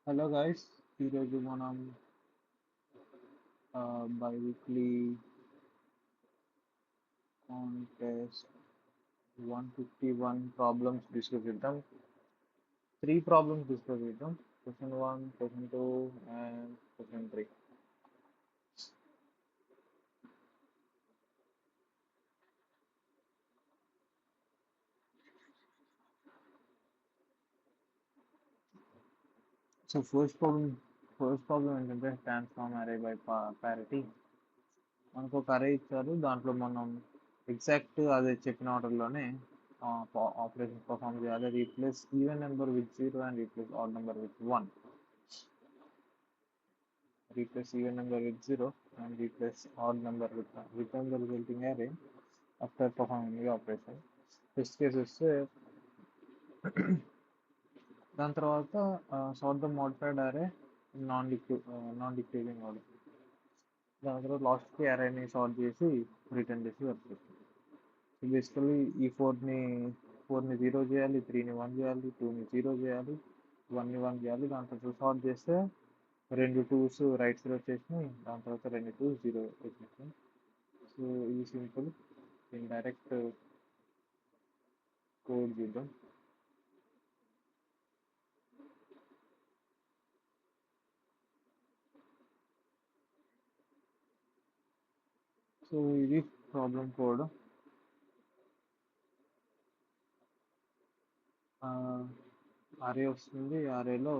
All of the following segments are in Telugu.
హలో గైస్, ఈరోజు మనం బైవీక్లీ కాంటెస్ట్ 151 ప్రాబ్లమ్స్ డిస్కస్ చేద్దాం. 3 ప్రాబ్లమ్స్ డిస్కస్ చేద్దాం. Question 1, question 2 and question 3. So first problem ఏంటంటే ట్రాన్స్ఫార్మ్ అరే బై పారిటీ. మనకు ఒక అరే ఇచ్చారు, దాంట్లో మనం ఎగ్జాక్ట్ అదే చెప్పిన ఆర్డర్లోనే ఆపరేషన్ పర్ఫామ్ చేయాలి. Replace even number with 0 and replace odd number with 1. Replace even number with 0 and replace odd number with 1. Return the resulting array after performing the operation. Test case వస్తే దాని తర్వాత సార్ట్ ద మోడిఫైడ్ అరే నాన్ డిక్రీజింగ్ ఆర్డర్. దాని తర్వాత లాస్ట్కి అరేని సార్ట్ చేసి రిటర్న్ చేసి వచ్చేస్తుంది. సో బేసికలీ ఈ ఫోర్ని జీరో చేయాలి, త్రీని వన్ చేయాలి, టూని జీరో చేయాలి, వన్ని వన్ చేయాలి. దాని తర్వాత సార్ట్ చేస్తే రెండు టూస్ రైట్ సైడ్ వచ్చేసినాయి, దాని తర్వాత రెండు టూస్ జీరో వచ్చేసినాయి. సో ఇది సింపుల్. దీని డైరెక్ట్ కోడ్ చూద్దాం. సో ఇది ప్రాబ్లం కోడ్. అరే వస్తుంది, అరేలో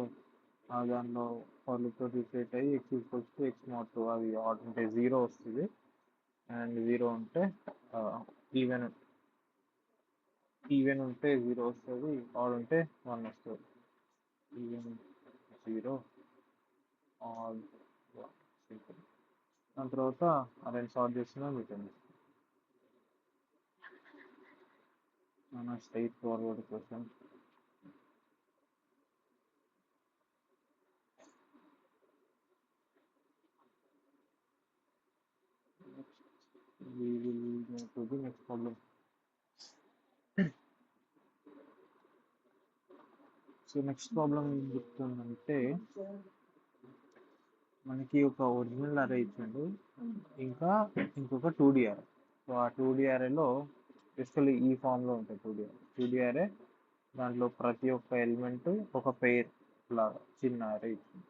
దానిలో ఫార్లూప్తో రిపీట్ అయ్యి X equals to X not అది ఆడ్ ఉంటే జీరో వస్తుంది, అండ్ జీరో ఉంటే ఈవెన్ ఈవెన్ ఉంటే జీరో వస్తుంది, ఆడ్ ఉంటే వన్ వస్తుంది. Even zero, odd one, simple. దాని తర్వాత అరేని సాల్వ్ చేస్తున్నాం రిటర్న్. మన straight forward question. We will go to the next problem. So next problem ఏం చెప్తుందంటే, మనకి ఒక ఒరిజినల్ అరే ఇచ్చిండు, ఇంకా ఇంకొక 2D అరే. సో ఆ 2D అరేలో బేసికలీ ఈ ఫామ్లో ఉంటుంది 2D అరే. దాంట్లో ప్రతి ఒక్క ఎలిమెంట్ ఒక పెయిర్ లాగా చిన్న అరే ఇచ్చింది.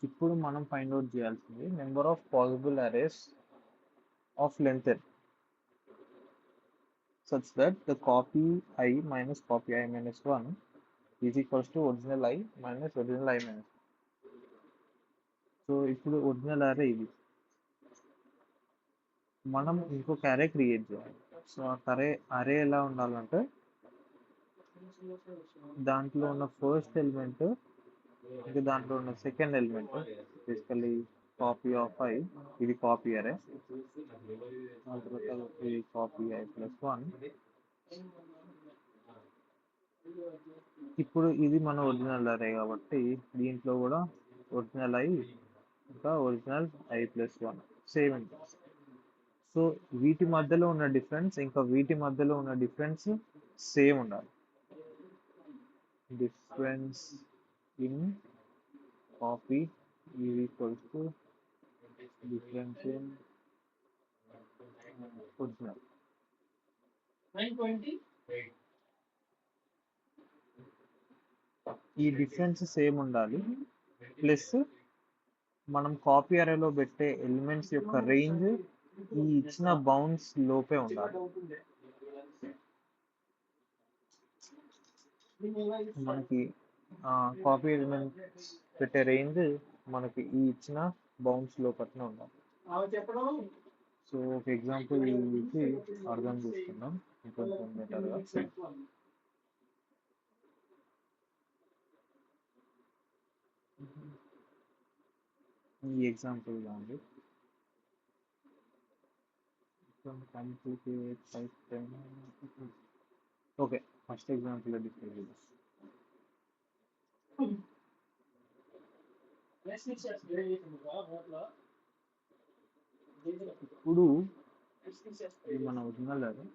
ఇప్పుడు మనం ఫైండ్ అవుట్ చేయాల్సింది number of possible arrays of length n such that the copy I minus copy I minus 1 is equals to original I minus original I minus 1. So ఇప్పుడు ఒరిజినల్ అరే ఇది. మనం ఇంకొక అరే క్రియేట్ చేయాలి. సో ఆ అరే ఎలా ఉండాలంటే, దాంట్లో ఉన్న ఫస్ట్ ఎలిమెంట్ ఇంకా దాంట్లో ఉన్న second element basically copy of I, ఇది కాపీ అరే. దాని తర్వాత ఇది కాపీ ఐ ప్లస్ 1. ఇప్పుడు ఇది మన ఒరిజినల్ అరే కాబట్టి దీంట్లో కూడా ఒరిజినల్ ఐ ఇంకా ఒరిజినల్ ఐ ప్లస్ 1 సేమ్ ఉంటుంది. సో వీటి మధ్యలో ఉన్న డిఫరెన్స్ ఇంకా వీటి మధ్యలో ఉన్న డిఫరెన్స్ సేమ్ ఉండాలి. Difference in copy is equals to difference in original. ఈ డిఫరెన్స్ సేమ్ ఉండాలి, ప్లస్ మనం కాపీ అరేలో పెట్టే ఎలిమెంట్స్ యొక్క రేంజ్ ఈ ఇచ్చిన బౌండ్స్ లోపే ఉండాలి. మనకి కాపీ ఎలిమెంట్స్ పెట్టే రేంజ్ మనకి ఈ ఇచ్చిన బౌండ్స్ లోపట్నే ఉండాలి. సో ఒక ఎగ్జాంపుల్ ఇచ్చి అర్థం చేసుకుందాం ఇంకొంచెం బెటర్గా. ఈ ఎగ్జాంపుల్ కాండి, ఓకే, ఫస్ట్ ఎగ్జాంపుల్ డిస్కస్ చేద్దాం. ఇప్పుడు ఇది మన ఒరిజినల్ అరే.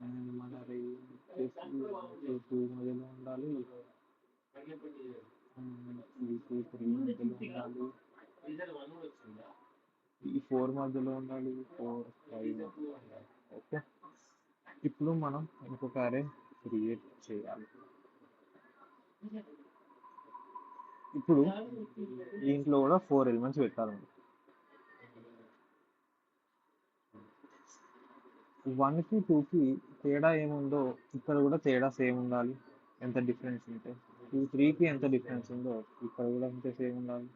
అండ్ మన రేంజ్ వచ్చేసి 1 to 2 మధ్యలో ఉండాలి. 3 to 3 మధ్యలో ఉండాలి. ఈ 4 మధ్యలో ఉండాలి. 4, 5 మధ్యలో ఉండాలి. ఓకే, ఇప్పుడు మనం ఇంకొక అరే క్రియేట్ చేయాలి. ఇప్పుడు దీంట్లో కూడా 4 ఎలిమెంట్స్ పెట్టాలి. 1కి 2కి తేడా ఏముందో ఇక్కడ కూడా తేడా సేమ్ ఉండాలి. ఎంత డిఫరెన్స్ ఉంటే 2, 3కి ఎంత డిఫరెన్స్ ఉందో ఇక్కడ కూడా అంతే సేమ్ ఉండాలి.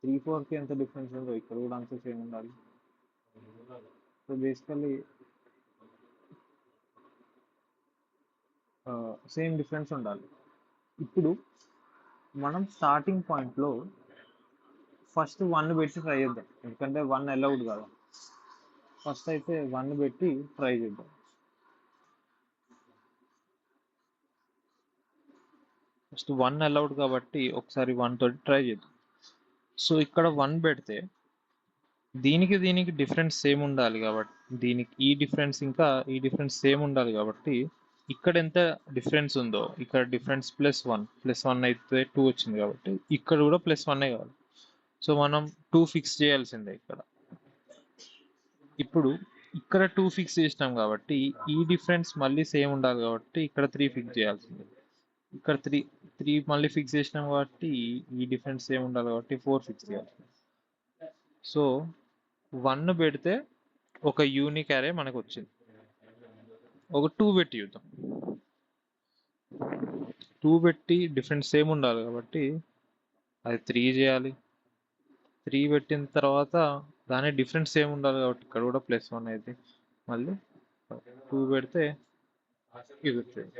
3, 4కి ఎంత డిఫరెన్స్ ఉందో ఇక్కడ కూడా అంతే సేమ్ ఉండాలి. సో బేసికలీ సేమ్ డిఫరెన్స్ ఉండాలి. ఇప్పుడు మనం స్టార్టింగ్ పాయింట్లో ఫస్ట్ 1 పెట్టి ట్రై చేద్దాం, ఎందుకంటే 1 అలౌడ్ కదా. ఫస్ట్ అయితే 1 పెట్టి ట్రై చేద్దాం. ఫస్ట్ 1 అలౌడ్ కాబట్టి ఒకసారి 1 తోటి ట్రై చేద్దాం. సో ఇక్కడ 1 పెడితే దీనికి డిఫరెన్స్ సేమ్ ఉండాలి కాబట్టి, దీనికి ఈ డిఫరెన్స్ ఇంకా ఈ డిఫరెన్స్ సేమ్ ఉండాలి కాబట్టి ఇక్కడ ఎంత డిఫరెన్స్ ఉందో ఇక్కడ డిఫరెన్స్ +1 అయితే 2 వచ్చింది కాబట్టి ఇక్కడ కూడా +1 కావాలి. సో మనం 2 ఫిక్స్ చేయాల్సిందే ఇక్కడ. ఇప్పుడు ఇక్కడ 2 ఫిక్స్ చేసినాం కాబట్టి ఈ డిఫరెన్స్ మళ్ళీ సేమ్ ఉండాలి కాబట్టి ఇక్కడ 3 ఫిక్స్ చేయాల్సిందే. ఇక్కడ 3 మళ్ళీ ఫిక్స్ చేసినాం కాబట్టి ఈ డిఫరెన్స్ సేమ్ ఉండాలి కాబట్టి 4 ఫిక్స్ చేయాల్సిందే. సో 1 పెడితే ఒక యూనిక్ అరే మనకు వచ్చింది. ఒక 2 పెట్టి చూద్దాం. 2 పెట్టి డిఫరెన్స్ సేమ్ ఉండాలి కాబట్టి అది 3 చేయాలి. 3 పెట్టిన తర్వాత దాని డిఫరెన్స్ సేమ్ ఉండాలి కాబట్టి ఇక్కడ కూడా +1 అయితే మళ్ళీ 2 పెడితే ఇది వస్తుంది.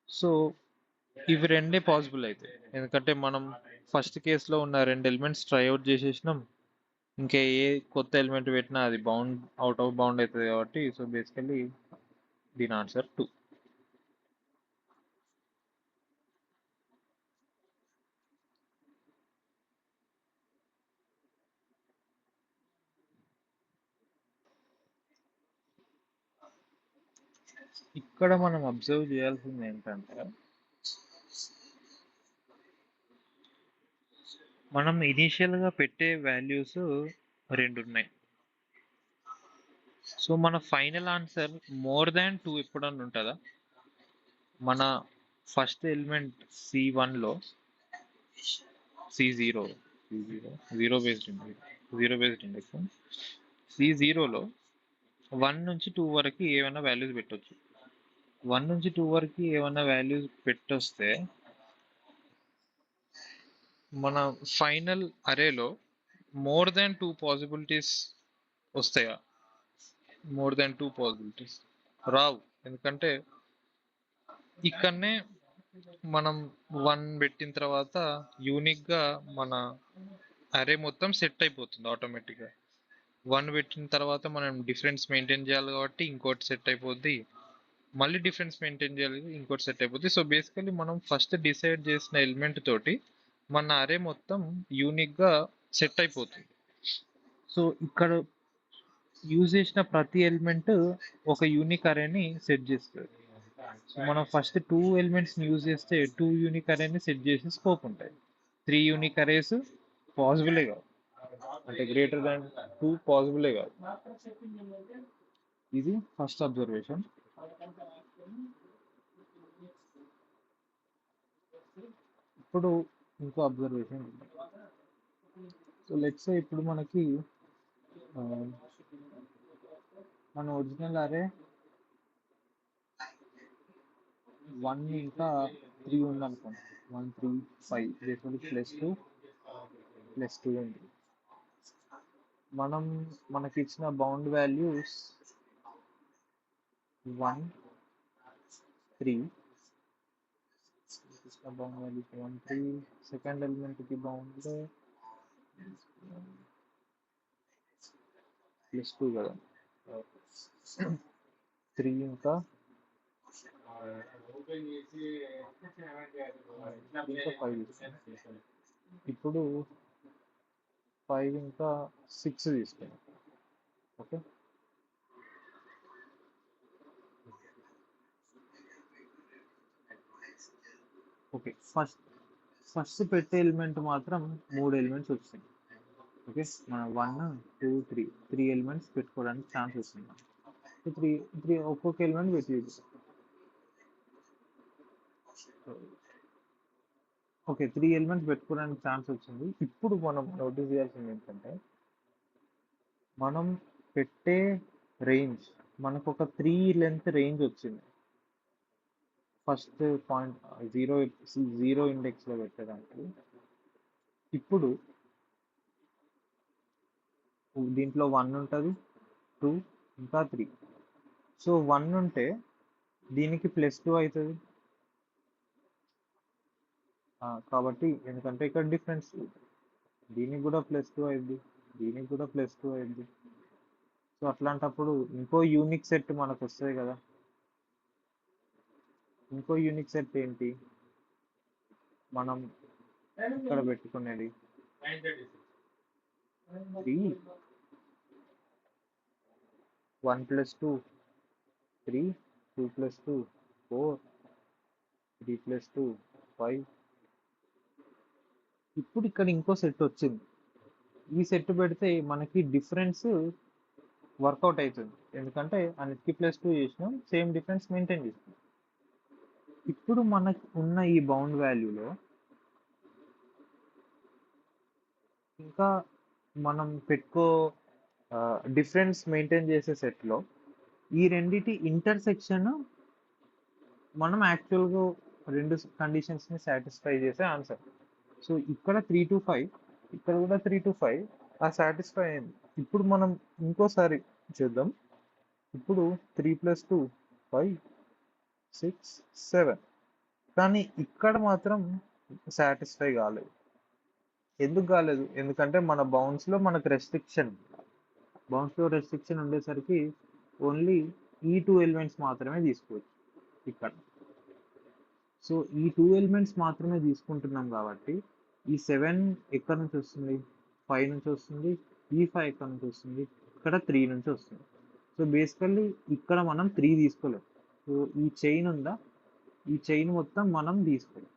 సో ఇవి రెండే పాసిబుల్ అయితే, ఎందుకంటే మనం ఫస్ట్ కేసులో ఉన్న 2 ఎలిమెంట్స్ ట్రై అవుట్ చేసేసినాం. ఇంకా ఏ కొత్త ఎలిమెంట్ పెట్టినా అది అవుట్ ఆఫ్ బౌండ్ అవుతుంది కాబట్టి సో బేసికలీ దీని ఆన్సర్ 2. ఇక్కడ మనం అబ్జర్వ్ చేయాల్సింది ఏంటంటే మనం ఇనీషియల్గా పెట్టే వాల్యూస్ 2 ఉన్నాయి. సో మన ఫైనల్ ఆన్సర్ మోర్ దాన్ 2 ఎప్పుడన్నా ఉంటుందా? మన ఫస్ట్ ఎలిమెంట్ C1లో C0 జీరో బేస్డ్ ఇండెక్స్ C0లో 1 నుంచి 2 వరకు ఏమైనా వాల్యూస్ పెట్టవచ్చు. 1 నుంచి 2 వరకు ఏమైనా వాల్యూస్ పెట్టొస్తే మన ఫైనల్ అరేలో మోర్ దాన్ 2 పాసిబిలిటీస్ వస్తాయా? మోర్ దాన్ 2 పాసిబిలిటీస్ రావు, ఎందుకంటే ఇక్కడనే మనం 1 పెట్టిన తర్వాత యూనిక్గా మన అరే మొత్తం సెట్ అయిపోతుంది ఆటోమేటిక్గా. 1 పెట్టిన తర్వాత మనం డిఫరెన్స్ మెయింటైన్ చేయాలి కాబట్టి ఇంకోటి సెట్ అయిపోద్ది, మళ్ళీ డిఫరెన్స్ మెయింటైన్ చేయాలి ఇంకోటి సెట్ అయిపోద్ది. సో బేసికలీ మనం ఫస్ట్ డిసైడ్ చేసిన ఎలిమెంట్ తోటి మన అరే మొత్తం యూనిక్గా సెట్ అయిపోతుంది. సో ఇక్కడ యూజ్ చేసిన ప్రతి ఎలిమెంట్ ఒక యూనిక్ అరేని సెట్ చేస్తుంది. సో మనం ఫస్ట్ 2 ఎలిమెంట్స్ని యూజ్ చేస్తే 2 యూనిక్ అరేని సెట్ చేసే స్కోప్ ఉంటాయి. 3 యూనిక్ అరేస్ పాసిబులే కాదు, అంటే గ్రేటర్ దాన్ 2 పాసిబులే కాదు. ఇది ఫస్ట్ అబ్జర్వేషన్. ఇప్పుడు ఇంకో అబ్జర్వేషన్. సో లెట్స్ సే ఇప్పుడు మనకి మన ఒరిజినల్ అరే 1 ఇంకా 3 ఉందనుకోండి. 1, 3, 5 బేసికలీ +2 ఉంది. మనకి ఇచ్చిన bound values 1, 3 bound values 1, 3 second ఎలిమెంట్కి బౌండ్ +2 కదా, 3 ఇంకా 5. ఇప్పుడు 5 ఇంకా 6 తీసుకున్నాం. Okay, okay. ఫస్ట్ పెట్టే ఎలిమెంట్ మాత్రం 3 ఎలిమెంట్స్ వచ్చినాయి. ఓకే, మనం 1 2 3 ఎలిమెంట్స్ పెట్టుకోవడానికి ఛాన్స్ వచ్చింది. త్రీ త్రీ ఒక్కొక్క ఎలిమెంట్ పెట్టి, ఓకే, 3 ఎలిమెంట్స్ పెట్టుకోవడానికి ఛాన్స్ వచ్చింది. ఇప్పుడు మనం నోటీస్ చేయాల్సింది ఏంటంటే, మనం పెట్టే రేంజ్ మనకు ఒక 3 లెంత్ రేంజ్ వచ్చింది. ఫస్ట్ పాయింట్ జీరో ఇండెక్స్లో పెట్టడానికి. ఇప్పుడు దీంట్లో 1 ఉంటుంది, 2 ఇంకా 3. సో 1 ఉంటే దీనికి +2 అవుతుంది. కాబట్టి ఎందుకంటే ఇక్కడ డిఫరెన్స్ దీనికి కూడా +2 అయింది, దీనికి కూడా +2 అయింది. సో అట్లాంటప్పుడు ఇంకో యూనిక్ సెట్ మనకు వస్తుంది కదా. ఇంకో యూనిక్ సెట్ ఏంటి మనం ఇక్కడ పెట్టుకునేది? 3 1 + 2 3 2 + 2 4 3 + 2 5. ఇప్పుడు ఇక్కడ ఇంకో సెట్ వచ్చింది. ఈ సెట్ పెడితే మనకి డిఫరెన్స్ వర్కౌట్ అవుతుంది, ఎందుకంటే అన్నిటికీ +2 చేసినాం, సేమ్ డిఫరెన్స్ మెయింటైన్ చేసినాం. ఇప్పుడు మనకు ఉన్న ఈ బౌండ్ వాల్యూలో ఇంకా మనం డిఫరెన్స్ మెయింటైన్ చేసే సెట్లో ఈ రెండిటి ఇంటర్సెక్షన్ మనం యాక్చువల్గా రెండు కండిషన్స్ని సాటిస్ఫై చేసే ఆన్సర్. సో ఇక్కడ 3 to 5, ఇక్కడ కూడా 3 to 5 సాటిస్ఫై అయింది. ఇప్పుడు మనం ఇంకోసారి చేద్దాం. ఇప్పుడు 3 + 2 5 6 7, కానీ ఇక్కడ మాత్రం సాటిస్ఫై కాలేదు. ఎందుకు కాలేదు? ఎందుకంటే మన బౌన్స్లో మనకు రెస్ట్రిక్షన్ ఉండేసరికి ఓన్లీ ఈ 2 ఎలిమెంట్స్ మాత్రమే తీసుకోవచ్చు ఇక్కడ. సో ఈ 2 ఎలిమెంట్స్ మాత్రమే తీసుకుంటున్నాం కాబట్టి ఈ 7 ఎక్కడి నుంచి వస్తుంది? 5 నుంచి వస్తుంది. ఈ 5 ఎక్కడి నుంచి వస్తుంది? ఇక్కడ 3 నుంచి వస్తుంది. సో బేసికల్లీ ఇక్కడ మనం 3 తీసుకోలేం. సో ఈ చైన్ ఉందా, ఈ చైన్ మొత్తం మనం తీసుకోలేం.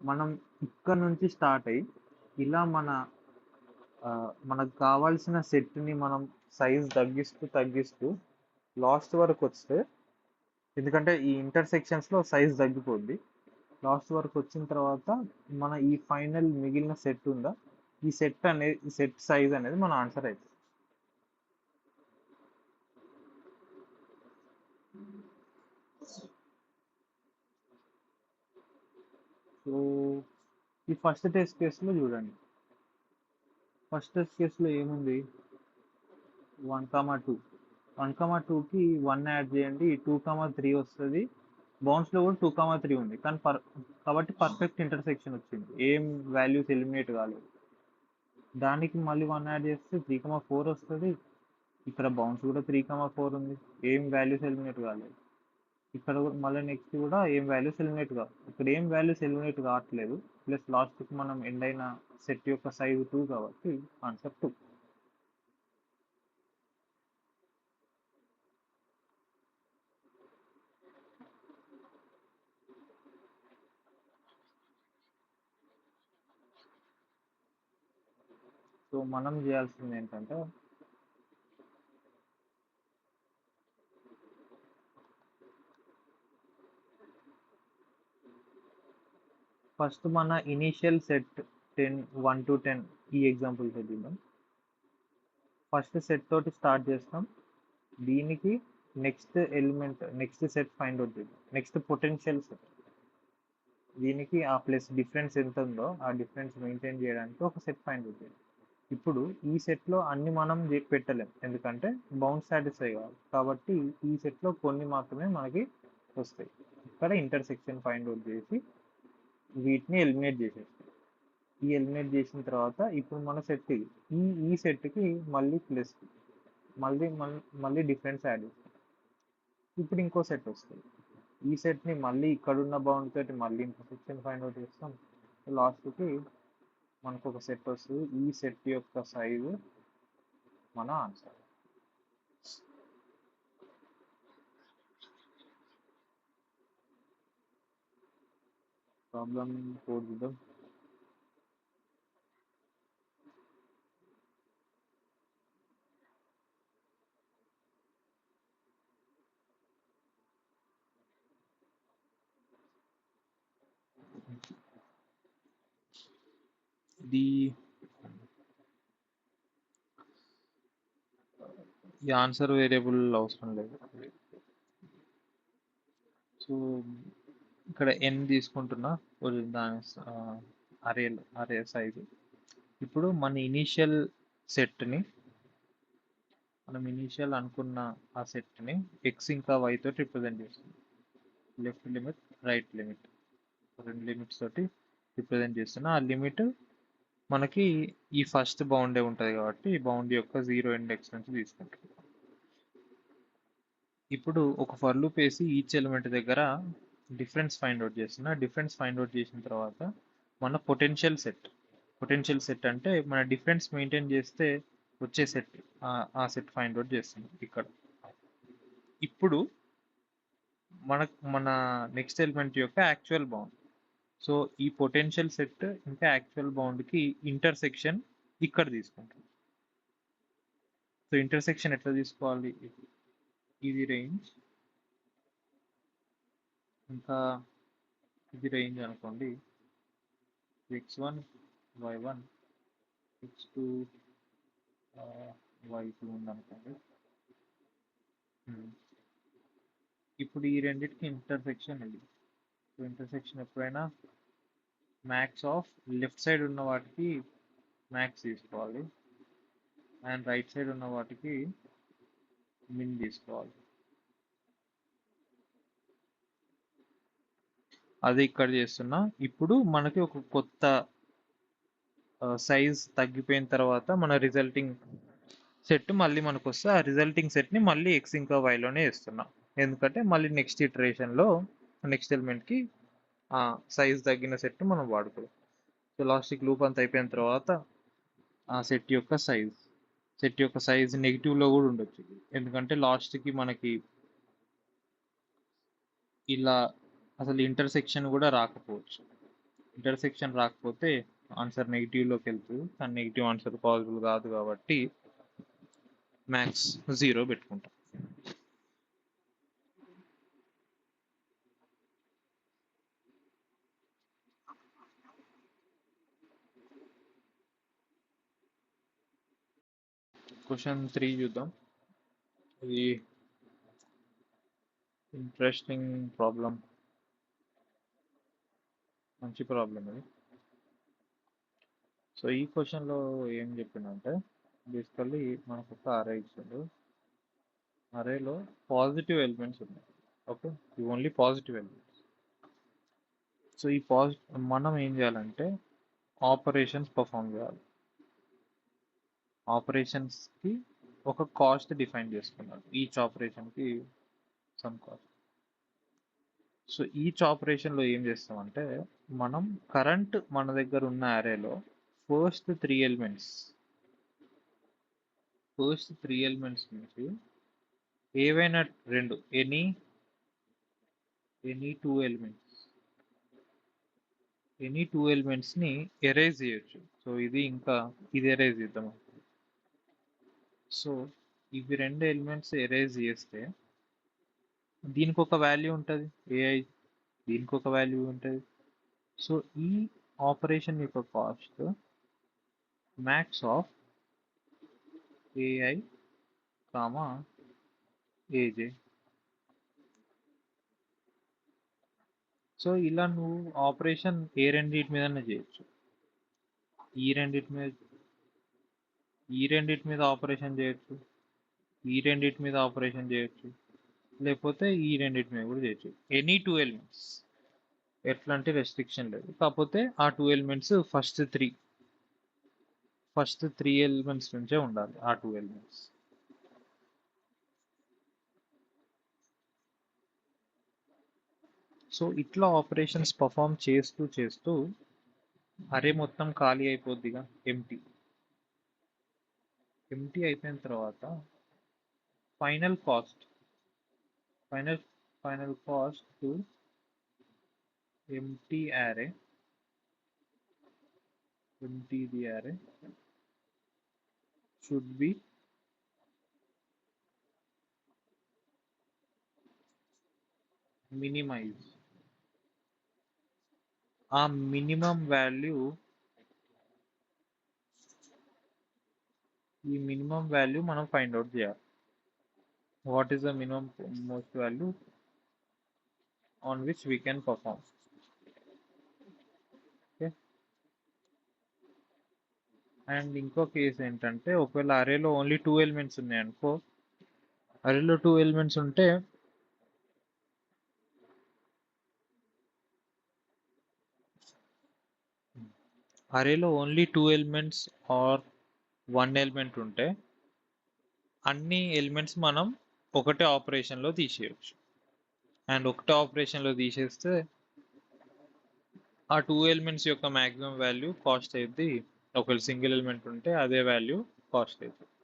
మనం ఇక్కడ నుంచి స్టార్ట్ అయ్యి ఇలా మనకు కావాల్సిన సెట్ని మనం సైజ్ తగ్గిస్తూ లాస్ట్ వరకు వస్తే, ఎందుకంటే ఈ ఇంటర్సెక్షన్స్లో సైజ్ తగ్గిపోద్ది, లాస్ట్ వరకు వచ్చిన తర్వాత మన ఈ ఫైనల్ మిగిలిన సెట్ ఉందా, ఈ సెట్ సైజ్ అనేది మన ఆన్సర్ అవుతుంది. సో ఈ ఫస్ట్ టెస్ట్ కేసులో చూడండి. ఫస్ట్ టెస్ట్ కేసులో ఏముంది? 1, 2 1, 2కి 1 యాడ్ చేయండి, 2, 3 వస్తుంది. బౌన్స్లో కూడా 2, 3 ఉంది, కానీ కాబట్టి పర్ఫెక్ట్ ఇంటర్సెక్షన్ వచ్చింది, ఏం వాల్యూస్ ఎలిమినేట్ కాలేదు. దానికి మళ్ళీ 1 యాడ్ చేస్తే 3, 4 వస్తుంది. ఇక్కడ బౌన్స్ కూడా 3, 4 ఉంది, ఏం వాల్యూస్ ఎలిమినేట్ కాలేదు. ఇక్కడ మళ్ళీ నెక్స్ట్ కూడా ఏం వాల్యూస్ ఎలిమినేట్ కావు. ఇక్కడ ఏం వాల్యూస్ ఎలిమినేట్ కావట్లేదు, ప్లస్ లాస్ట్కి మనం ఎండ్ అయిన సెట్ యొక్క సైజ్ 2 కాబట్టి ఆన్సర్ 2. సో మనం చేయాల్సింది ఏంటంటే, ఫస్ట్ మన ఇనీషియల్ సెట్ 1 to 10 ఈ ఎగ్జాంపుల్ చూద్దాం. ఫస్ట్ సెట్ తోటి స్టార్ట్ చేస్తాం. దీనికి నెక్స్ట్ సెట్ ఫైండ్ అవుట్ చేద్దాం. నెక్స్ట్ పొటెన్షియల్ సెట్, దీనికి ఆ ప్లస్ డిఫరెన్స్ ఎంత ఉందో ఆ డిఫరెన్స్ మెయింటైన్ చేయడానికి ఒక సెట్ ఫైండ్ అవుట్ చేద్దాం. ఇప్పుడు ఈ సెట్లో అన్ని మనం పెట్టలేం, ఎందుకంటే బౌన్స్ సాటిస్ఫై కావాలి, కాబట్టి ఈ సెట్లో కొన్ని మాత్రమే మనకి వస్తాయి. ఇక్కడ ఇంటర్సెక్షన్ ఫైండ్ అవుట్ చేసి వీటిని ఎలిమినేట్ చేసేస్తాం. ఈ ఎలిమినేట్ చేసిన తర్వాత ఇప్పుడు మన సెట్ ఈ సెట్కి మళ్ళీ ప్లస్ మళ్ళీ డిఫరెన్స్ యాడ్ చేస్తాం. ఇప్పుడు ఇంకో సెట్ వస్తుంది. ఈ సెట్ని మళ్ళీ ఇక్కడున్న బౌండ్ తోటి మళ్ళీ ఇంటర్సెక్షన్ ఫైండ్ అవుట్ చేస్తాం. లాస్ట్కి మనకు ఒక సెట్ వస్తుంది. ఈ సెట్ యొక్క సైజు మన ఆన్సర్. ప్రాబ్లం కోడ్ చూద్దాం. ఈ ఆన్సర్ వేరియబుల్ అవసరం లేదు. సో ఇక్కడ ఎన్ తీసుకుంటున్నా దాని అరే సైజు. ఇప్పుడు మన ఇనీషియల్ సెట్ని, మనం ఇనీషియల్ అనుకున్న ఆ సెట్ని ఎక్స్ ఇంకా వై తోటి రిప్రజెంట్ చేస్తుంది. లెఫ్ట్ లిమిట్, రైట్ లిమిట్, రెండు లిమిట్స్ తోటి రిప్రజెంట్ చేస్తున్నా. ఆ లిమిట్ మనకి ఈ ఫస్ట్ బౌండే ఉంటుంది కాబట్టి ఈ బౌండ్ యొక్క 0 ఇండెక్స్ నుంచి తీసుకుంటాం. ఇప్పుడు ఒక ఫర్ లూప్ వేసి ఈచ్ ఎలిమెంట్ దగ్గర డిఫరెన్స్ ఫైండ్ అవుట్ చేస్తున్నా. డిఫరెన్స్ ఫైండ్ అవుట్ చేసిన తర్వాత మన పొటెన్షియల్ సెట్ అంటే మన డిఫరెన్స్ మెయింటైన్ చేస్తే వచ్చే సెట్, ఆ సెట్ ఫైండ్ అవుట్ చేస్తుంది ఇక్కడ. ఇప్పుడు మన నెక్స్ట్ ఎలిమెంట్ యొక్క యాక్చువల్ బౌండ్. సో ఈ పొటెన్షియల్ సెట్ ఇంకా యాక్చువల్ బౌండ్కి ఇంటర్సెక్షన్ ఇక్కడ తీసుకుంటాం. సో ఇంటర్సెక్షన్ ఎట్లా తీసుకోవాలి? ఇది రేంజ్, ఇంకా ఇది రేంజ్ అనుకోండి. x1 y1 x2 y2 ఉందనుకోండి. ఇప్పుడు ఈ రెండింటికి ఇంటర్సెక్షన్ ఇది. సో ఇంటర్సెక్షన్ ఎప్పుడైనా మ్యాక్స్ ఆఫ్ లెఫ్ట్ సైడ్ ఉన్న వాటికి మ్యాక్స్ తీసుకోవాలి అండ్ రైట్ సైడ్ ఉన్న వాటికి మిన్ తీసుకోవాలి. అది ఇక్కడ చేస్తున్నా. ఇప్పుడు మనకి ఒక కొత్త సైజ్ తగ్గిపోయిన తర్వాత మన రిజల్టింగ్ సెట్ మళ్ళీ మనకు వస్తే ఆ రిజల్టింగ్ సెట్ని మళ్ళీ ఎక్స్ ఇంకా వైలోనే వేస్తున్నా. ఎందుకంటే మళ్ళీ నెక్స్ట్ ఇటరేషన్లో నెక్స్ట్ ఎలిమెంట్కి ఆ సైజ్ తగ్గిన సెట్ మనం వాడుకోవాలి. సో లాస్ట్కి లూప్ అంతా అయిపోయిన తర్వాత ఆ సెట్ యొక్క సైజ్ నెగిటివ్లో కూడా ఉండొచ్చు. ఎందుకంటే లాస్ట్కి మనకి ఇలా అసలు ఇంటర్సెక్షన్ కూడా రాకపోవచ్చు. ఇంటర్సెక్షన్ రాకపోతే ఆన్సర్ నెగిటివ్లోకి వెళ్తుంది. కానీ నెగిటివ్ ఆన్సర్ పాసిబుల్ కాదు కాబట్టి మ్యాక్స్ 0 పెట్టుకుంటాం. క్వశ్చన్ 3 చూద్దాం. ఇది ఇంట్రెస్టింగ్ ప్రాబ్లం, మంచి ప్రాబ్లం ఇది. సో ఈ క్వశ్చన్లో ఏం చెప్పిందంటే బేసికల్లీ మనకు ఒక అరే ఇచ్చాడు. అరేలో పాజిటివ్ ఎలిమెంట్స్ ఉన్నాయి. ఓకే, ఇవి ఓన్లీ పాజిటివ్ ఎలిమెంట్స్. సో ఈ మనం ఏం చేయాలంటే ఆపరేషన్స్ పర్ఫామ్ చేయాలి. ఆపరేషన్స్కి ఒక కాస్ట్ డిఫైన్ చేసుకున్నారు. ఈచ్ ఆపరేషన్కి సమ్ కాస్ట్. సో ఈచ్ ఆపరేషన్లో ఏం చేస్తామంటే మనం కరెంట్ మన దగ్గర ఉన్న అరేలో ఫస్ట్ త్రీ ఎలిమెంట్స్ నుంచి ఏవైనా రెండు ఎనీ టూ ఎలిమెంట్స్ని ఎరేజ్ చేయొచ్చు. సో ఇది ఎరేజ్ చేద్దాం. సో ఇవి రెండు ఎలిమెంట్స్ ఎరేజ్ చేస్తే దీనికి ఒక వాల్యూ ఉంటుంది, ఏఐ దీనికి ఒక వాల్యూ ఉంటుంది. సో ఈ ఆపరేషన్ యొక్క cost max of AI comma AJ. So ఇలా నువ్వు ఆపరేషన్ ఏ రెండింటి మీదనే చేయొచ్చు. ఈ రెండింటి మీద ఆపరేషన్ చేయొచ్చు, ఈ రెండింటి మీద ఆపరేషన్ చేయొచ్చు, లేకపోతే ఈ రెండింటి మీద కూడా చేయొచ్చు. ఎనీ టూ ఎలిమెంట్స్, ఎట్లాంటి రెస్ట్రిక్షన్ లేదు. కాకపోతే ఆ two elements first three elements నుంచే ఉండాలి. ఆ టూ ఎలిమెంట్స్. సో ఇట్లా ఆపరేషన్స్ పర్ఫామ్ చేస్తూ అరే మొత్తం ఖాళీ అయిపోద్దిగా, ఎంటీ. ఎంటీ అయిపోయిన తర్వాత final cost, final final cost to empty array, empty the array should be minimize. ఆ మినిమం వాల్యూ, ఈ మినిమం వాల్యూ మనం ఫైండ్ అవుట్ చేయాలి. What is the minimum most value on which we can perform. Okay. And ఇంకో కేసు ఏంటంటే, ఒకవేళ అరేలో ఓన్లీ 2 ఎలిమెంట్స్ ఉన్నాయనుకో, అరేలో 2 ఎలిమెంట్స్ ఉంటే అరేలో ఓన్లీ 2 ఎలిమెంట్స్ ఆర్ 1 ఎలిమెంట్ ఉంటే అన్ని ఎలిమెంట్స్ మనం ఒకటే ఆపరేషన్లో తీసేయచ్చు. అండ్ ఒకటే ఆపరేషన్లో తీసేస్తే ఆ 2 ఎలిమెంట్స్ యొక్క మ్యాక్సిమం వాల్యూ కాస్ట్ అయింది. ఒకవేళ సింగిల్ ఎలిమెంట్ ఉంటే అదే వాల్యూ కాస్ట్ అవుతుంది.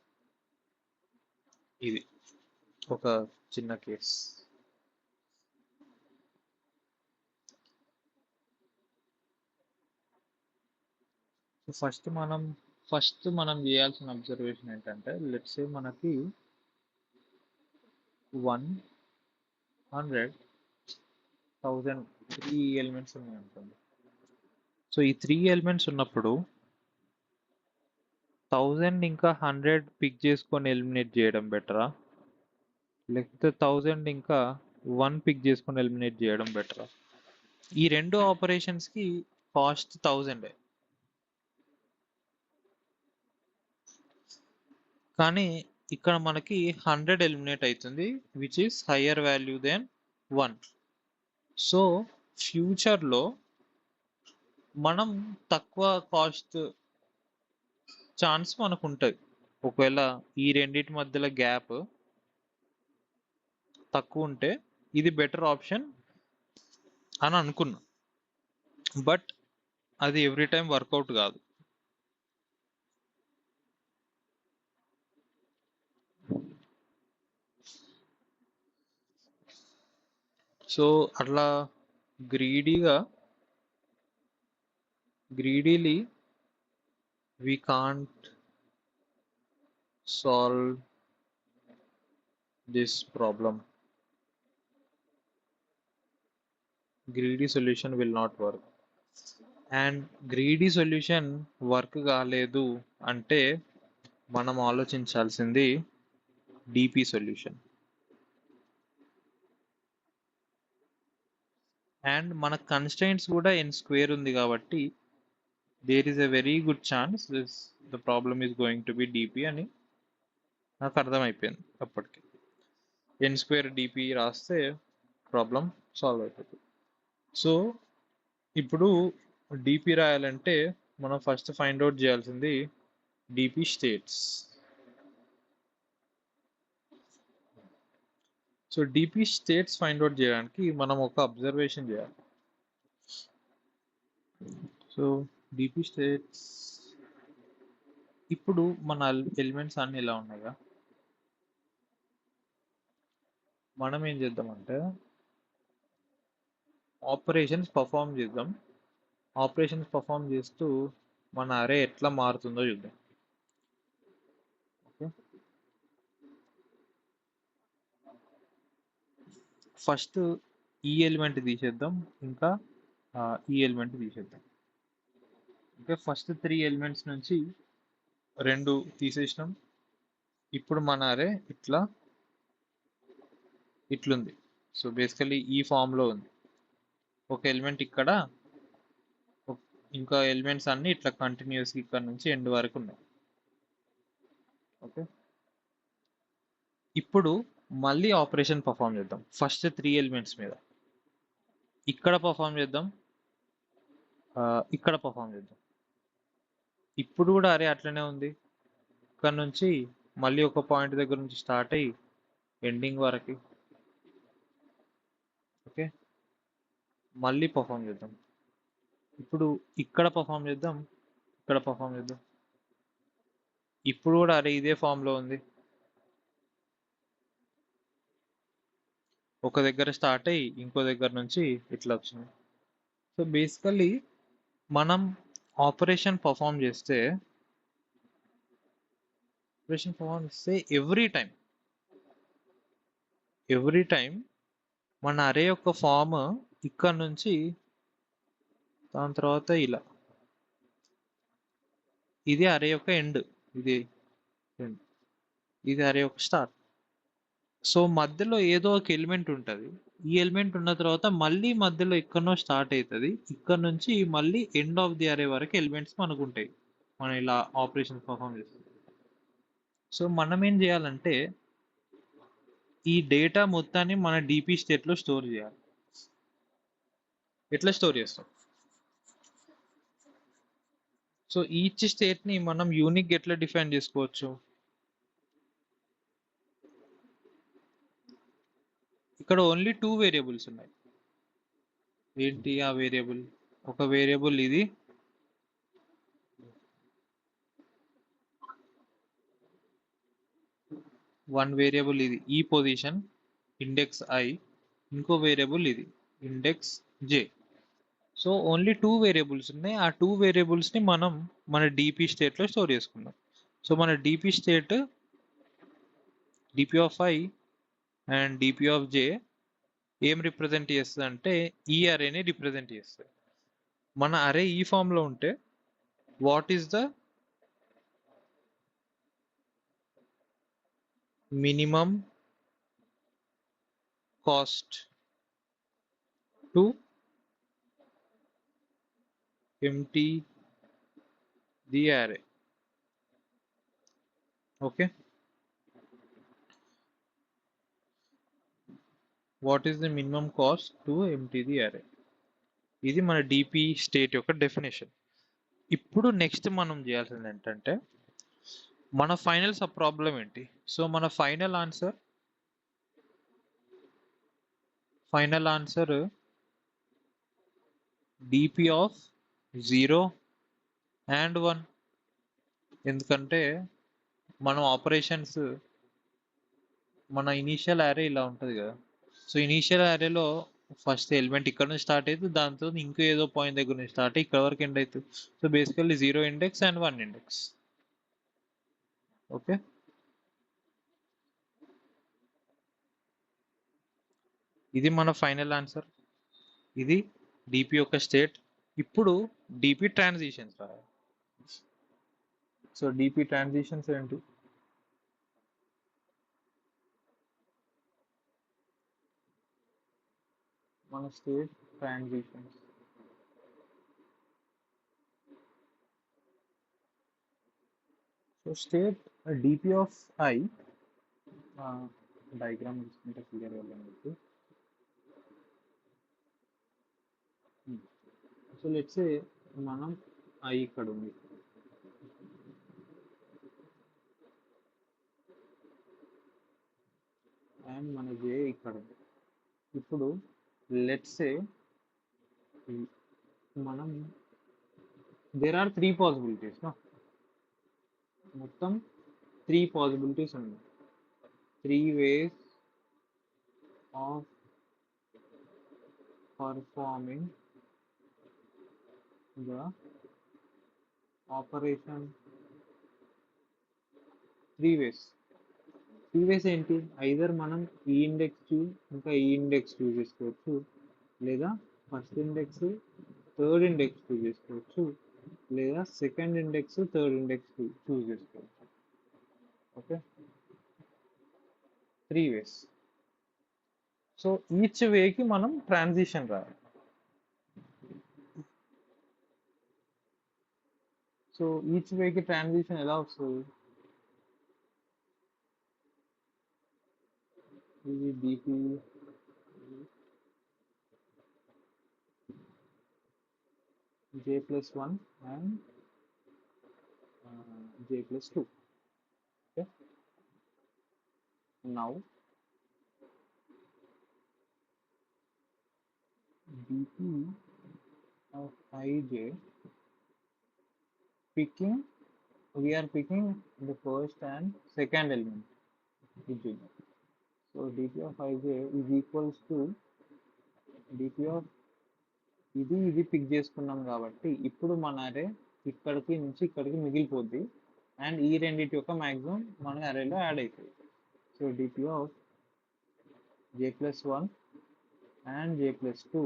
ఇది ఒక చిన్న కేస్. ఫస్ట్ మనం చేయాల్సిన అబ్జర్వేషన్ ఏంటంటే, లెట్స్ సే మనకి 100, 1000 3 ఎలిమెంట్స్ ఉన్నాయి అనుకోండి. సో ఈ 3 ఎలిమెంట్స్ ఉన్నప్పుడు 1000 ఇంకా 100 పిక్ చేసుకొని ఎలిమినేట్ చేయడం బెటరా, లేకపోతే 1000 ఇంకా 1 పిక్ చేసుకొని ఎలిమినేట్ చేయడం బెటరా? ఈ రెండు ఆపరేషన్స్కి కాస్ట్ 1000, కానీ ఇక్కడ మనకి 100 ఎలిమినేట్ అవుతుంది, which is higher value then 1. So ఫ్యూచర్లో మనం తక్కువ కాస్ట్ ఛాన్స్ మనకు ఉంటుంది. ఒకవేళ ఈ రెండింటి మధ్యలో గ్యాప్ తక్కువ ఉంటే ఇది బెటర్ ఆప్షన్ అని అనుకున్నా, బట్ అది ఎవ్రీ టైం వర్కౌట్ కాదు. సో అట్లా greedily we can't solve this problem. Greedy solution will not work. And greedy solution work కాలేదు అంటే మనం ఆలోచించాల్సింది డిపి సొల్యూషన్. అండ్ మన కన్స్ట్రెయింట్స్ కూడా n² ఉంది కాబట్టి there is a very good chance the problem is going to be DP అని నాకు అర్థమైపోయింది అప్పటికి. n² డిపి రాస్తే ప్రాబ్లం సాల్వ్ అయిపోతుంది. సో ఇప్పుడు డిపి రాయాలంటే మనం ఫస్ట్ ఫైండ్ అవుట్ చేయాల్సింది DP states. So DP states find out చేయడానికి మనం ఒక అబ్జర్వేషన్ చేయాలి. సో డిపి స్టేట్స్, ఇప్పుడు మన ఎలిమెంట్స్ అన్ని ఇలా ఉన్నాయిగా, మనం ఏం చేద్దామంటే ఆపరేషన్స్ పర్ఫామ్ చేద్దాం. ఆపరేషన్స్ పర్ఫామ్ చేస్తూ మన అరే ఎట్లా మారుతుందో చూద్దాం. ఓకే, ఫస్ట్ ఈ ఎలిమెంట్ తీసేద్దాం, ఇంకా ఈ ఎలిమెంట్ తీసేద్దాం. ఓకే, ఫస్ట్ 3 ఎలిమెంట్స్ నుంచి 2 తీసేసినాం. ఇప్పుడు మన అరే ఇట్లుంది. సో బేసికలీ ఈ ఫామ్లో ఉంది. ఒక ఎలిమెంట్ ఇక్కడ, ఇంకా ఎలిమెంట్స్ అన్ని ఇట్లా కంటిన్యూస్గా ఇక్కడ నుంచి ఎండ్ వరకు ఉన్నాయి. ఓకే, ఇప్పుడు మళ్ళీ ఆపరేషన్ పర్ఫామ్ చేద్దాం. ఫస్ట్ 3 ఎలిమెంట్స్ మీద ఇక్కడ పర్ఫామ్ చేద్దాం, ఇక్కడ పర్ఫామ్ చేద్దాం. ఇప్పుడు కూడా అరే అట్లనే ఉంది. ఇక్కడ నుంచి మళ్ళీ ఒక పాయింట్ దగ్గర నుంచి స్టార్ట్ అయ్యి ఎండింగ్ వరకు. ఓకే, మళ్ళీ పర్ఫామ్ చేద్దాం. ఇప్పుడు ఇక్కడ పర్ఫామ్ చేద్దాం, ఇక్కడ పర్ఫామ్ చేద్దాం. ఇప్పుడు కూడా అరే ఇదే ఫామ్లో ఉంది, ఒక దగ్గర స్టార్ట్ అయ్యి ఇంకో దగ్గర నుంచి ఇట్లా వచ్చింది. సో బేసికల్లీ మనం ఆపరేషన్ పర్ఫామ్ చేస్తే ఎవ్రీ టైం మన అరే యొక్క ఫామ్ ఇక్కడ నుంచి దాని తర్వాత ఇలా, ఇది అరే యొక్క ఎండ్, ఇది end. ఇది అరే యొక్క స్టార్ట్. సో మధ్యలో ఏదో ఒక ఎలిమెంట్ ఉంటుంది, ఈ ఎలిమెంట్ ఉన్న తర్వాత మళ్ళీ మధ్యలో ఎక్కడనో స్టార్ట్ అవుతుంది, ఇక్కడ నుంచి మళ్ళీ ఎండ్ ఆఫ్ ది అరే వరకు ఎలిమెంట్స్ మనకు ఉంటాయి మనం ఇలా ఆపరేషన్ పర్ఫామ్ చేస్తాం. సో మనం ఏం చేయాలంటే ఈ డేటా మొత్తాన్ని మన డిపి స్టేట్లో స్టోర్ చేయాలి. ఎట్లా స్టోర్ చేస్తాం? సో ఈచ్ స్టేట్ని మనం యూనిక్ ఎట్లా డిఫైన్ చేసుకోవచ్చు? ఇక్కడ ఓన్లీ 2 వేరియబుల్స్ ఉన్నాయి. ఏంటి ఆ వేరియబుల్? ఒక వేరియబుల్ ఇది, వన్ వేరియబుల్ ఇది ఈ పొజిషన్ ఇండెక్స్ ఐ, ఇంకో వేరియబుల్ ఇది ఇండెక్స్ జే. సో ఓన్లీ 2 వేరియబుల్స్ ఉన్నాయి. ఆ 2 వేరియబుల్స్ని మనం మన డిపి స్టేట్లో స్టోర్ చేసుకుందాం. సో మన DP state DP of I and DP of J ఏం రిప్రజెంట్ చేస్తుంది అంటే ఈ అరేని రిప్రజెంట్ చేస్తుంది. మన అరే ఈ ఫామ్లో ఉంటే what is the minimum cost to empty the array. Okay, what is the minimum cost to empty the array? ఇది మన డిపి స్టేట్ యొక్క డెఫినేషన్. ఇప్పుడు నెక్స్ట్ మనం చేయాల్సింది ఏంటంటే మన ఫైనల్ సబ్ ప్రాబ్లం ఏంటి? సో మన final answer DP of 0 and 1. ఎందుకంటే మనం ఆపరేషన్స్ మన ఇనీషియల్ అరే ఇలా ఉంటుంది కదా. సో ఇనీషియల్ అరేలో ఫస్ట్ ఎలిమెంట్ ఇక్కడ నుంచి స్టార్ట్ అవుతుంది, దాంతో ఇంకో ఏదో పాయింట్ దగ్గర నుంచి స్టార్ట్ అయ్యి ఇక్కడ వరకు ఎండ్ అవుతుంది. So basically 0 index and 1 index. Okay, ఇది మన ఫైనల్ ఆన్సర్, ఇది డిపి యొక్క స్టేట్. ఇప్పుడు డిపి ట్రాన్సిషన్స్ రాయాలి. సో డిపి ట్రాన్సిషన్స్ ఏంటి? మన state transitions. So state DP of I diagram తీసుకుంటే క్లియర్ అవ్వాలి. సో లెట్స్ సే మనం ఐ ఇక్కడ ఉంది, అండ్ మన జే ఇక్కడ ఉంది. ఇప్పుడు లెట్స్ సే మనం దేర్ ఆర్ 3 పాసిబిలిటీస్. మొత్తం 3 పాసిబిలిటీస్ ఉన్నాయి. 3 ways of performing the operation. 3 ways ఏంటి? ఐదర్ మనం ఈ ఇండెక్స్ ఇంకా ఈ ఇండెక్స్ చూస్ చేసుకోవచ్చు, లేదా ఫస్ట్ ఇండెక్స్ థర్డ్ ఇండెక్స్ చూస్ చేసుకోవచ్చు, లేదా సెకండ్ ఇండెక్స్ థర్డ్ ఇండెక్స్ చూస్ చేసుకోవచ్చు. Okay, 3 ways. సో ఈచ్ వేకి మనం ట్రాన్సిషన్ రాయాలి. సో ఈచ్ వేకి ట్రాన్సిషన్ ఎలా వస్తుంది? ఇది DP j+1 and j+2. Okay, now dp of ij, we are picking the first and second element, ij. So dp of ij is equals to dp of ఇది పిక్ చేసుకున్నాం కాబట్టి ఇప్పుడు మన అరే ఇక్కడికి నుంచి ఇక్కడికి మిగిలిపోద్ది అండ్ ఈ రెండింటి యొక్క మ్యాక్సిమం మన అరేలో యాడ్ అవుతుంది. So DP of j+1 and j+2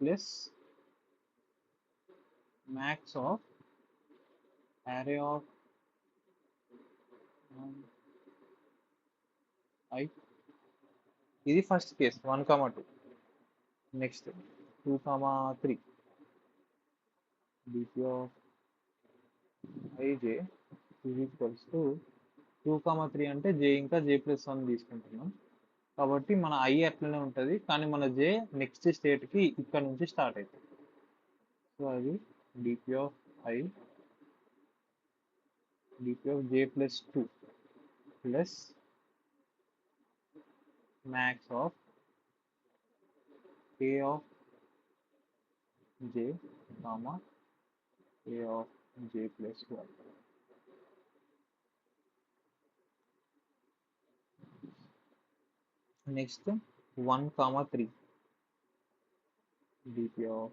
plus max of array of I. ఇది first case 1, 2. Next 2, 3 dp of ij is equals to 2, 3 అంటే j ఇంకా j+1 తీసుకుంటున్నాం కాబట్టి మన i అట్లనే ఉంటుంది కానీ మన j నెక్స్ట్ స్టేట్కి ఇక్కడ నుంచి స్టార్ట్ అవుతుంది. సో అది dp of i dp of j+2 plus max of a of j comma a of j+1. Next 1, 3 dp of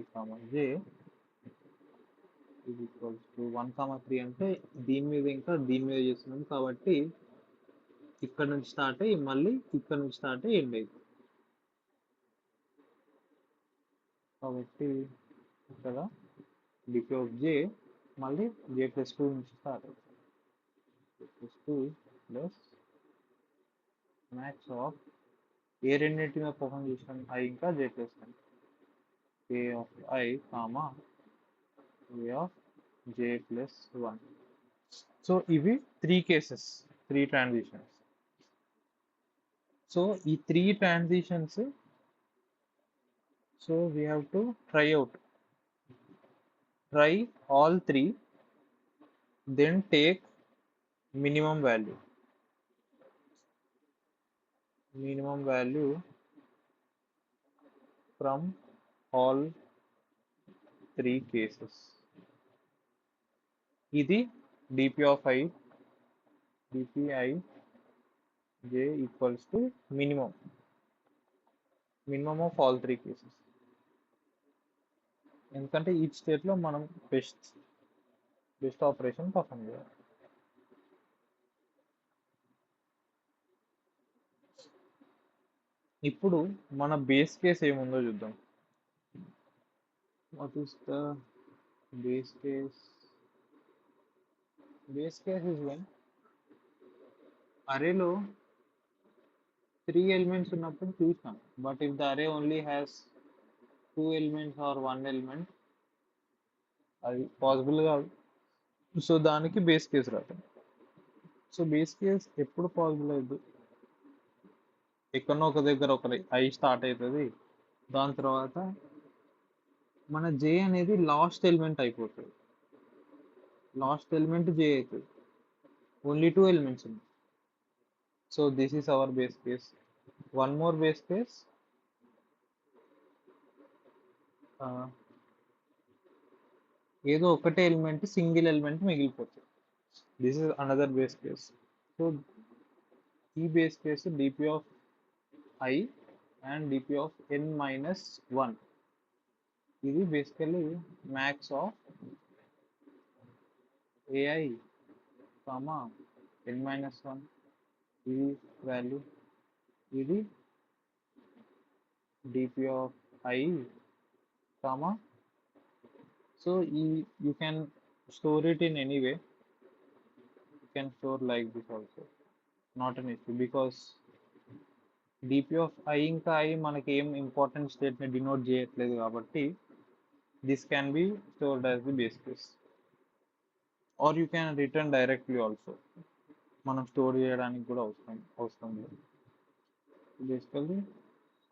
i comma j is equals to 1, 3 అంటే దీని మీద ఇంకా దీని మీద చేస్తున్నాం కాబట్టి ఇక్కడ నుంచి స్టార్ట్ అయ్యి మళ్ళీ ఇక్కడ నుంచి స్టార్ట్ అయ్యి ఎండ్ అవుతుంది కాబట్టి ఇక్కడ dp of j మళ్ళీ j+2 నుంచి స్టార్ట్ అవుతుంది. j+2 ప్లస్ మ్యాక్స్ ఆఫ్ ఏ రెండింటి మీద పర్ఫామ్ చేసినాం i ఇంకా j+1 a of i comma a of j+1. So ఇవి 3 కేసెస్ 3 ట్రాన్సిషన్స్. సో ఈ 3 transitions so we have to try all 3 then take minimum value from all 3 cases. ఇది dp of i dpi j equals to minimum of all 3 cases. ఎందుకంటే ఈ స్టేట్లో మనం బెస్ట్ ఆపరేషన్ పర్ఫామ్ చేయాలి. ఇప్పుడు మన బేస్ కేస్ ఏముందో చూద్దాం. What is the base case? Base case is when అరేలో 3 ఎలిమెంట్స్ ఉన్నప్పుడు చూసాం but if the array only has 2 elements or 1 element అది పాసిబుల్ కాదు. సో దానికి బేస్ కేస్ రాదు. సో బేస్ కేస్ ఎప్పుడు పాసిబుల్ అవుతుంది? ఎక్కడో ఒక దగ్గర ఒక ఐ స్టార్ట్ అవుతుంది దాని తర్వాత మన జే అనేది లాస్ట్ ఎలిమెంట్ అయిపోతుంది. లాస్ట్ ఎలిమెంట్ జే అవుతుంది. ఓన్లీ 2 ఎలిమెంట్స్ ఉన్నాయి. So this is our base case. One more base case ఏదో ఒకటే ఎలిమెంట్ సింగిల్ ఎలిమెంట్ మిగిలిపోతుంది. This is another base case. So ఈ base case dp of i and dp of n-1 ఇది basically max of ai comma n-1 ఇది వాల్యూ, ఇది dp of i comma. So you can store it in any way. You can store like this also, not an issue because dp of i ఇంకా i మనకి ఏం ఇంపార్టెంట్ స్టేట్ ని డినోట్ చేయట్లేదు కాబట్టి this can be stored as the base case or you can return directly also. మనం స్టోర్ చేయడానికి కూడా అవసరం లేదు. Basically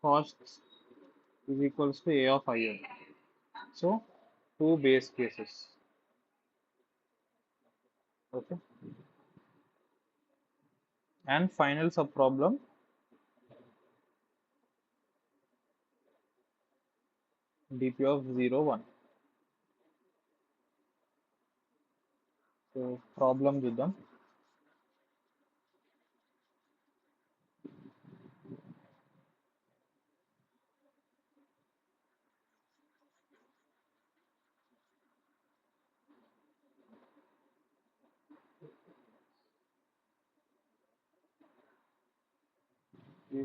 cost is equals to a of i. So 2 base cases. Okay. And final sub problem. dp of 0 1. So problem చూద్దాం.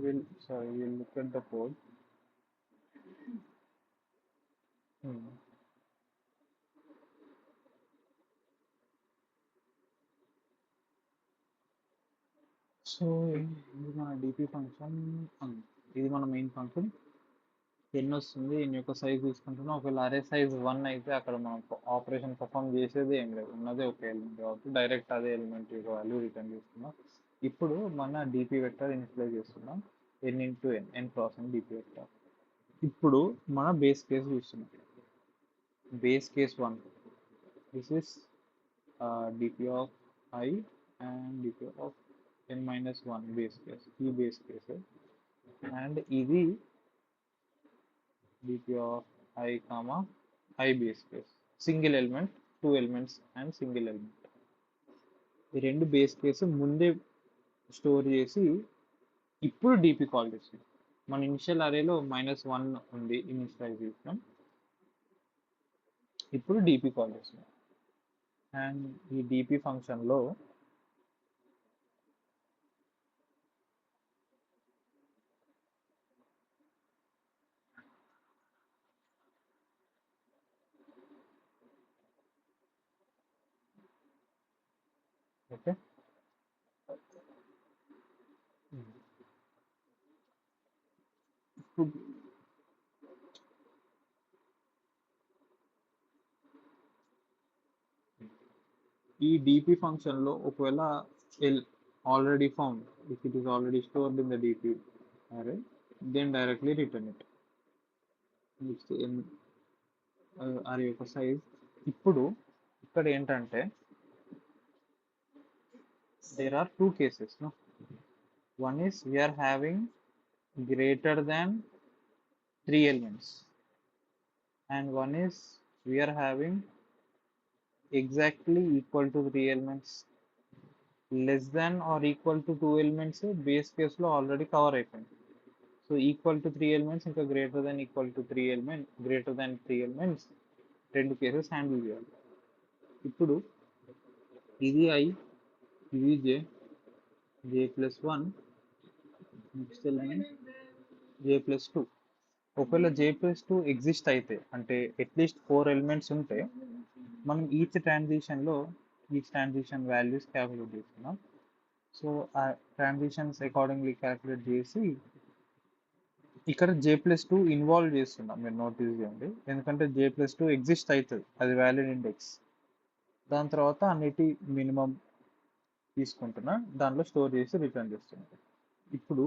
We'll look at the code. So ఇది మన డిపి ఫంక్షన్, ఇది మన మెయిన్ ఫంక్షన్. ఎన్ వస్తుంది, ఎన్ యొక్క సైజ్ తీసుకుంటున్నాం. ఒకవేళ అరే సైజ్ 1 అయితే అక్కడ మనం ఆపరేషన్ పర్ఫామ్ చేసేది ఏం లేదు, ఉన్నదే ఒక ఎలిమెంట్ కాబట్టి డైరెక్ట్ అదే ఎలిమెంట్ యొక్క వాల్యూ రిటర్న్ చేస్తున్నాం. ఇప్పుడు మన డిపి వెక్టర్ ఇనిషియలైజ్ చేస్తున్నాం, ఎన్ ఇంటూ ఎన్, ఎన్ క్రాస్ ఎన్ డిపి వెక్టర్. ఇప్పుడు మన బేస్ కేస్ చూస్తున్నాం. Base case 1, this is DP of I and DP of n minus 1 base case, ఈ బేస్ కేస్. అండ్ ఇది dp of I comma I base case, single element, 2 elements and single element. ఈ రెండు బేస్ కేసు ముందే స్టోర్ చేసి ఇప్పుడు డిపి కాల్ చేస్తుంది. మన ఇనిషియల్ అరేలో -1 ఉంది ఇనిషియలైజేషన్, ఇప్పుడు డిపి కాల్ చేస్తుంది. అండ్ ఈ డిపి ఫంక్షన్లో ఓకే, ఈ డిపి ఫంక్షన్లో ఒకవేళ L already found, if it is already stored in the DP array, then directly return it. Next array యొక్క సైజ్. ఇప్పుడు ఇక్కడ ఏంటంటే there are two cases, no? One is we are having greater than 3 elements, and one is we are having exactly equal to 3 elements. Less than or equal to 2 elements base case లో ఆల్రెడీ కవర్ అయిపోయింది. సో ఈక్వల్ టు 3 ఎలిమెంట్స్ ఇంకా greater than equal to 3 element, greater than 3 elements, రెండు కేసెస్ హ్యాండిల్ చేయాలి. ఇప్పుడు ఇది ఐ, ఇది జే, j+1, నెక్స్ట్ ఎలిమెంట్ j+2. ఒకవేళ j+2 ఎగ్జిస్ట్ అయితే, అంటే అట్లీస్ట్ 4 ఎలిమెంట్స్ ఉంటే, మనం ఈచ్ ట్రాన్సిషన్ వాల్యూస్ క్యాలిక్యులేట్ చేస్తున్నాం. సో ఆ ట్రాన్సిషన్స్ అకార్డింగ్లీ క్యాలిక్యులేట్ చేసి ఇక్కడ j+2 ఇన్వాల్వ్ చేస్తున్నాం. మీరు నోటీస్ చేయండి, ఎందుకంటే j+2 ఎగ్జిస్ట్ అవుతుంది, అది వ్యాలిడ్ ఇండెక్స్. దాని తర్వాత అన్నిటి మినిమం తీసుకుంటున్నా, దాంట్లో స్టోర్ చేసి రిటర్న్ చేస్తున్నాం. ఇప్పుడు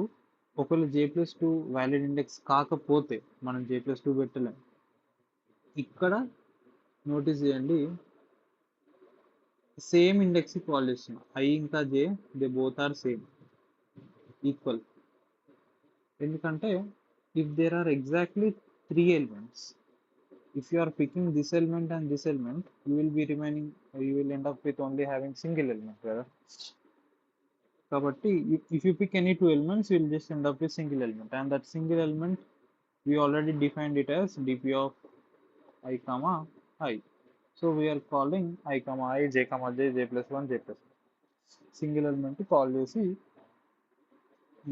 ఒకవేళ j+2 వ్యాలిడ్ ఇండెక్స్ కాకపోతే మనం j+2 పెట్టలేం. ఇక్కడ నోటీస్ చేయండి, సేమ్ ఇండెక్స్ కాల్ చేస్తున్నాం. ఐ ఇంకా J, they both are same, equal. ఎందుకంటే if there are exactly 3 elements, if you are picking this element and this element, you will end up with only having single element కదా. కాబట్టి if you pick any 2 elements, you will just end up with single element, and that single element we already defined it as dp of I comma I. So we are calling I comma I, j comma j, j+1, j+1. Single element call చేసి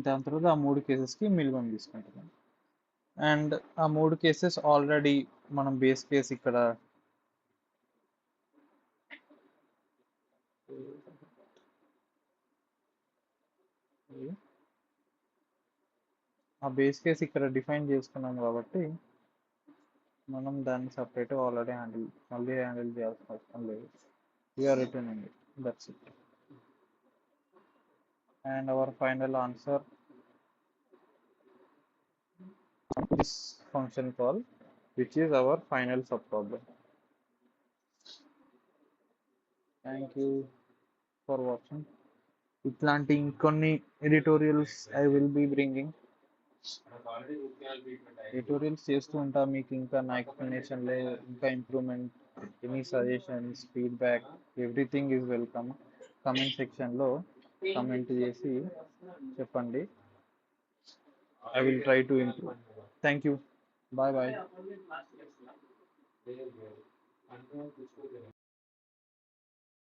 దాని తర్వాత ఆ 3 కేసెస్కి మినిమం తీసుకుంటున్నాం. అండ్ ఆ 3 కేసెస్ ఆల్రెడీ మనం బేస్ కేస్ ఇక్కడ డిఫైన్ చేసుకున్నాం కాబట్టి మనం దాన్ని సపరేట్గా ఆల్రెడీ మళ్ళీ హ్యాండిల్ చేయాల్సిన అవసరం లేదు. We're returning it, that's it. And our final answer this function call, which is our final subproblem. Thank you for watching. ఇట్లాంటి ఇంకొన్ని editorials I will be bringing. Tutorials చేస్తూ ఉంటా. మీకు ఇంకా నా ఎక్స్ప్లెనేషన్లో ఇంకా improvement, any suggestions, feedback, everything is welcome. Comment సెక్షన్లో కమెంట్ చేసి చెప్పండి. I will try to improve. Thank you. Bye bye.